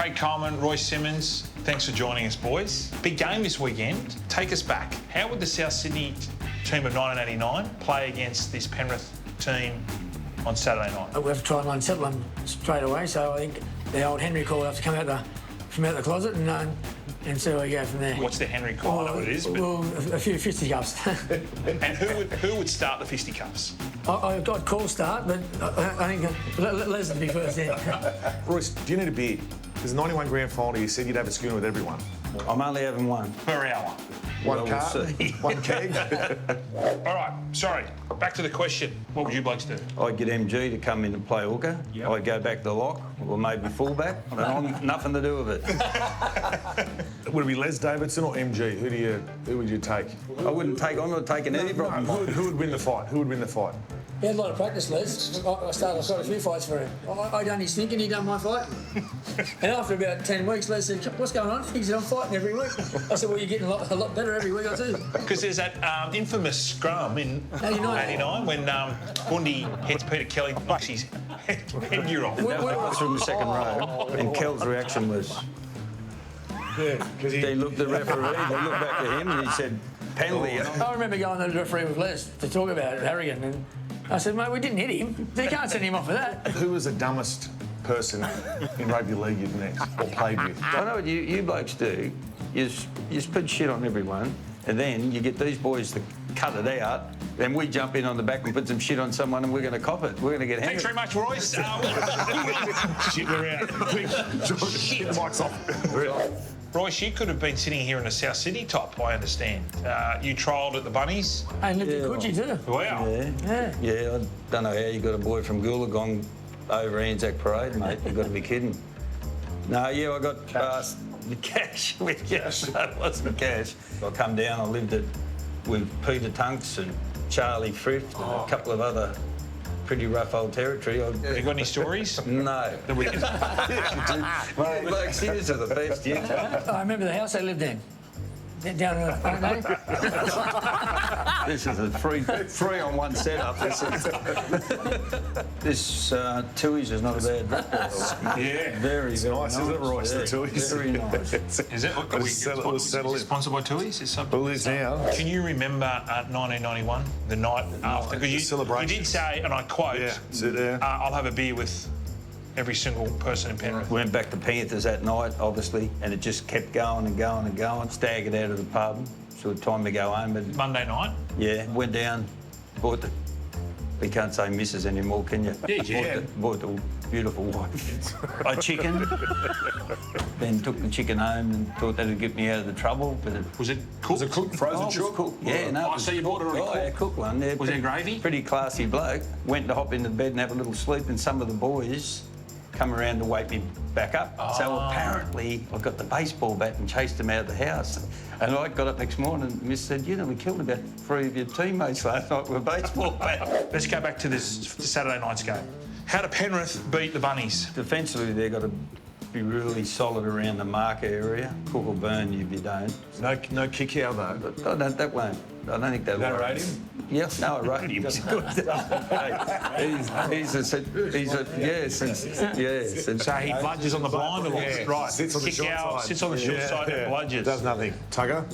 Craig Coleman, Roy Simmons, thanks for joining us, boys. Big game this weekend. Take us back. How would the South Sydney team of 1989 play against this Penrith team on Saturday night? We have to try and unsettle them straight away, so I think the old Henry call will have to come out the closet and see where we go from there. What's the Henry call? I know what it is. But... Well, a few fisticuffs. And who would start the fisticuffs? I've got call start, but I think Les would be first there. Royce, do you need a beer? There's a 91 grand final. You said you'd have a schooner with everyone. I'm only having one. Per hour. One Well, car, we'll see. one keg. All right, sorry. Back to the question. What would you blokes do? I'd get MG to come in and play hooker. Yep. I'd go back to lock, or maybe fullback, but I'm nothing to do with it. Would it be Les Davidson or MG? Who would you take? I'm not taking either of them. Who would win the fight? Who would win the fight? He had a lot of practice, Les. I started a few fights for him. I done his thinking, he done my fighting. And after about 10 weeks, Les said, "What's going on?" He said, "I'm fighting every week." I said, "Well, you're getting a lot better every week or two." Because there's that infamous scrum in 89 when Bundy hits Peter Kelly, knocks his headgear off. That was from the second row, and Kel's reaction was, Because he looked at the referee, they looked back at him, and he said, penalty. I remember going to the referee with Les to talk about it, Harrigan, and I said, "Mate, we didn't hit him. You can't send him off for that." Who was the dumbest person in rugby league you've met or played with? I know what you blokes do. You put shit on everyone, and then you get these boys to cut it out, then we jump in on the back and put some shit on someone, and we're going to cop it. We're going to get Thanks very hammered. much, Royce. Shit, we're out. Quick, Shit, the mic's off. Royce, you could have been sitting here in a South Sydney top, I understand. You trialled at the Bunnies. And lived in Coogee too. Wow. Yeah, I don't know how you got a boy from Goolagong over Anzac Parade, mate. You've got to be kidding. No, yeah, I got the cash. Yes, no, it wasn't cash. I come down, I lived with Peter Tunks and Charlie Frith and a couple of other pretty rough old territory. You got any stories? No. That we can... Mate, like, serious are the best, yeah. I remember the house they lived in. Down in the This is a three on one setup. This Tui's is not a bad drop. Yeah. Very, very nice, isn't it, Royce, the Tui's? Very nice. Is it? Are we sponsored by Tui's? Well, it is now. Can you remember 1991, the night after? Because you did say, and I quote, sit there. I'll have a beer with every single person in Penrith. Went back to Panthers that night, obviously, and it just kept going and going and going. Staggered out of the pub, so it was time to go home. But Monday night? yeah, went down, bought the... We can't say missus anymore, can you? Yeah. Bought the beautiful wife a chicken. Then took the chicken home and thought that'd get me out of the trouble, but it... Was it cooked? Was it cooked? Frozen Oh, it was chook? cooked. Yeah, no. Oh, so you bought it already cooked? Oh, yeah, cooked one. Yeah, Was there gravy? Pretty classy bloke. Went to hop into bed and have a little sleep, and some of the boys come around to wake me back up. So apparently I got the baseball bat and chased them out of the house. And I got up next morning and Miss said, "You know, we killed about 3 of your teammates last night with a baseball bat." Let's go back to this Saturday night's game. How do Penrith beat the Bunnies? Defensively, they've got to be really solid around the marker area. Cook will burn you if you don't. No kick out though. But I don't think that don't will. rate him? Yeah, no, I rate him. He's good. Yes. So he bludges on the blind or what? Right. Sits on the short side. Sits on the short side and bludges. Does nothing. Tugger,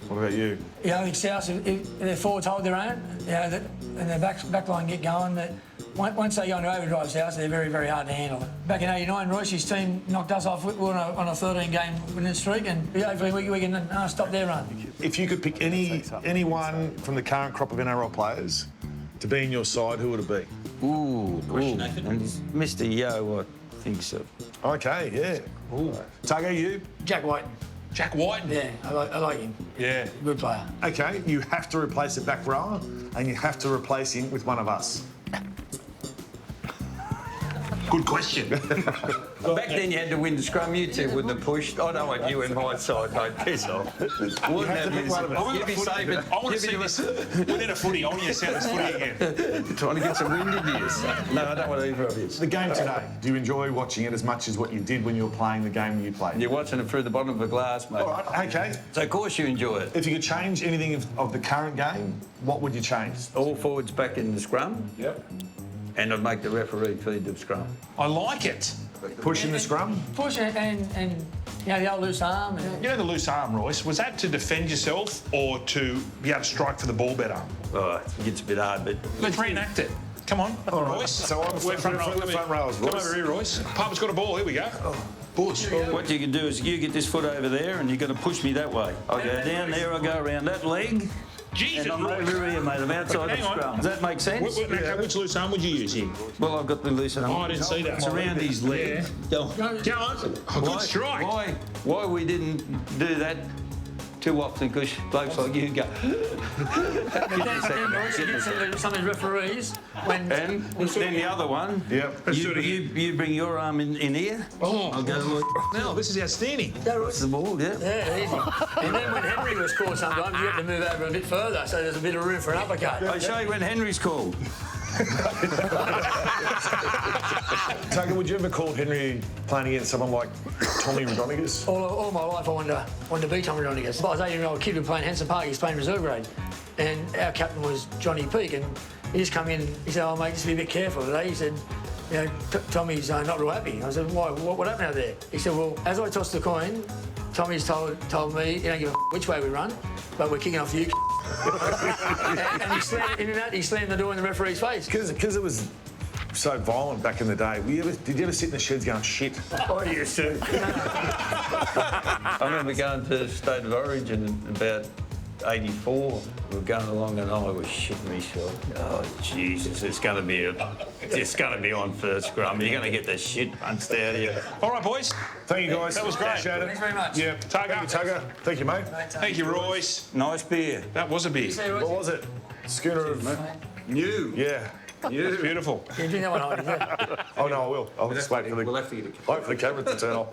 what about you? I think South, if their forwards hold their own, and their back line get going, that once they go into overdrive, South, they're very, very hard to handle. Back in '89, Royce's team knocked us off. We were on a 13-game winning streak, and hopefully we can stop their run. If you could pick anyone from the current crop of NRL players to be in your side, who would it be? Ooh. And Mr. Yo, I think so. Okay, yeah. Ooh. Tugger, you? Jack White. Jack White? Yeah, I like him. Yeah. Good player. Okay, you have to replace the back rower and you have to replace him with one of us. Good question. Back then you had to win the scrum. You two wouldn't have pushed. I don't want you in my side, mate. Piss off. Wouldn't have you. You'd be saving. I want to see this. We need a footy. I want you to sound this footy again. Trying to get some wind into you. No, I don't want either of you. The game today, do you enjoy watching it as much as what you did when you were playing the game you played? You're watching it through the bottom of a glass, mate. All right, okay. So of course you enjoy it. If you could change anything of the current game, what would you change? All forwards back in the scrum. Yep. and I'd make the referee feed the scrum. I like it. Pushing the scrum. Push it and you know, the old loose arm. And, You know the loose arm, Royce, was that to defend yourself or to be able to strike for the ball better? Oh, it gets a bit hard, but Let's reenact it. Come on, Royce. So I'm We're front row. front rows, Come Royce. over here, Royce. Papa's got a ball. Here we go. Bush. what you can do is you get this foot over there and you're going to push me that way. I go down there, I go around that leg, Jesus, and I'm Royce. over here, mate. I'm outside the Hang on. scrum. Does that make sense? Which loose arm would you use here? Well, I've got the loose arm. Oh, I didn't see that. It's around his leg. Go on. Go on. Oh, good strike. Why we didn't do that too often? Because blokes like you go. some of the referees when And then the other one. Yep. You bring your arm in here. Oh. I'll go like No, this is outstanding. that's the ball, yeah. yeah, easy. And then when Henry was caught, sometimes you have to move over a bit further, so there's a bit of room for an uppercut. I show you when Henry's called. Tucker, would you ever call Henry playing against someone like Tommy Rodriguez? All my life I wanted to beat Tommy Rodriguez. I was 18-year-old kid who playing Hanson Park, he was playing reserve grade. And our captain was Johnny Peake, and he just come in, he said, oh mate, just be a bit careful today. He said, you know, Tommy's not real happy. I said, why? What happened out there? He said, well, as I tossed the coin, Tommy's told me, you don't give a which way we run, but we're kicking off you. and he slammed the door in the referee's face. Because it was so violent back in the day. Did you ever sit in the sheds going, shit? I used to. I remember going to State of Origin in about 84. We were going along and I was shitting myself. Oh Jesus, it's going to be on first scrum. You're going to get the shit punched out of you. All right, boys. Thank you, guys. That was great. Appreciate it. Thanks very much. Yeah. Tugger. Thank you, Tugger. Thank you, mate. Thank you, Royce. Nice beer. That was a beer. What was it? Schooner of... New. Yeah. Beautiful. You drink that one, Heidi, yeah. Oh, no, I will. I'll just wait for We'll have to get a the camera to turn off.